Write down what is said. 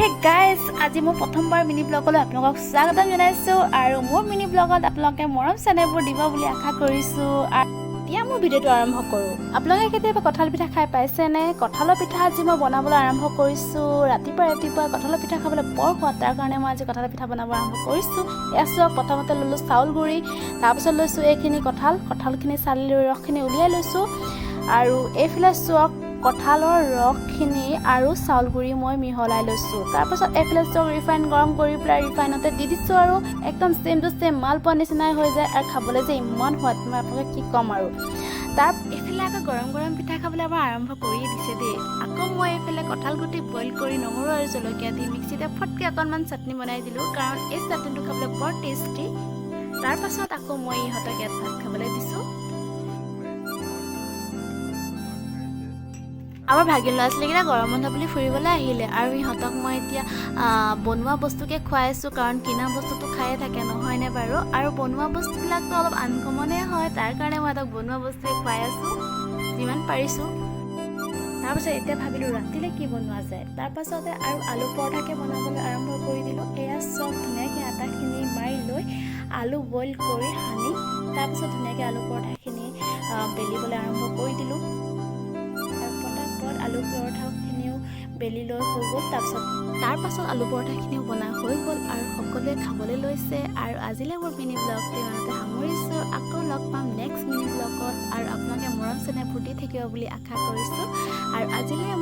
Hey guys আজি মই প্ৰথমবাৰ মিনি ব্লগলৈ আপোনালোকক স্বাগতম জনাইছোঁ আৰু মোৰ মিনি ব্লগত আপোনালোকে মৰম চেনেহবোৰ দিব বুলি আশা কৰিছোঁ। আৰু এতিয়া মোৰ ভিডিঅ'টো আৰম্ভ কৰোঁ। আপোনালোকে কেতিয়াবা কঁঠাল পিঠা খাই পাইছেনে? কঁঠালৰ পিঠা আজি মই বনাবলৈ আৰম্ভ কৰিছোঁ। ৰাতিপুৱা কঁঠালৰ পিঠা খাবলৈ বৰ সোৱাদ, তাৰ কাৰণে মই আজি কঁঠালৰ পিঠা বনাব আৰম্ভ কৰিছোঁ। এয়া চাওক, প্ৰথমতে ল'লোঁ চাউল গুড়ি, তাৰপিছত লৈছোঁ এইখিনি কঁঠালখিনি চালি লৈ ৰসখিনি উলিয়াই লৈছোঁ। আৰু এইফালে চাওক কঁঠালৰ ৰসখিনি আৰু চাউল গুড়ি মই মিহলাই লৈছোঁ। তাৰপাছত এইফালে চাওক ৰিফাইন গৰম কৰি পেলাই ৰিফাইনতে দি দিছোঁ আৰু একদম ছেম টু ছেম মালপোৱা নিচিনাই হৈ যায় আৰু খাবলৈ যে ইমান সোৱাদ, মই আপোনালোকে কি ক'ম আৰু। এইফালে আকৌ গৰম পিঠা খাবলৈ আমাৰ আৰম্ভ কৰিয়ে দিছে দেই। আকৌ মই এইফালে কঁঠাল গুটি বইল কৰি নহৰু আৰু জলকীয়া দি মিক্সিতে ফটকৈ অকণমান চাটনি বনাই দিলোঁ, কাৰণ এই চাটনিটো খাবলৈ বৰ টেষ্টি। তাৰপাছত আকৌ মই ইহঁতক ইয়াত ভাত খাবলৈ দিছোঁ। আমাৰ ভাগিন ল'ৰা ছোৱালীকেইটা গৰম বন্ধ বুলি ফুৰিবলৈ আহিলে আৰু ইহঁতক মই এতিয়া বনোৱা বস্তুকে খুৱাইছোঁ, কাৰণ কিনা বস্তুটো খায়ে থাকে নহয়নে বাৰু। আৰু বনোৱা বস্তুবিলাকতো অলপ আনকমনে হয়, তাৰ কাৰণে মই সিহঁতক বনোৱা বস্তুৱে খুৱাই আছোঁ যিমান পাৰিছোঁ। তাৰপাছত এতিয়া ভাবিলোঁ ৰাতিলৈ কি বনোৱা যায়। তাৰপাছতে আৰু আলু পৰঠাকে বনাবলৈ আৰম্ভ কৰি দিলোঁ। এয়া চব ধুনীয়াকৈ আটাখিনি মাৰি লৈ আলু বইল কৰি সানি তাৰপিছত ধুনীয়াকৈ আলু পৰঠাখিনি বেলিবলৈ আৰম্ভ কৰি দিলোঁ। আলু পৰঠাখিনিও বেলি লৈ হৈ গ'ল। তাৰপাছত আলু পৰঠাখিনিও বনাই হৈ গ'ল আৰু সকলোৱে খাবলৈ লৈছে। আৰু আজিলৈ মোৰ মিনি ব্লগটো ইমানতে সামৰিছোঁ। আকৌ লগ পাম নেক্সট মিনি ব্লগত আৰু আপোনালোকে মৰম চেনেহ ফূৰ্তি থাকিব বুলি আশা কৰিছোঁ। আৰু আজিলৈ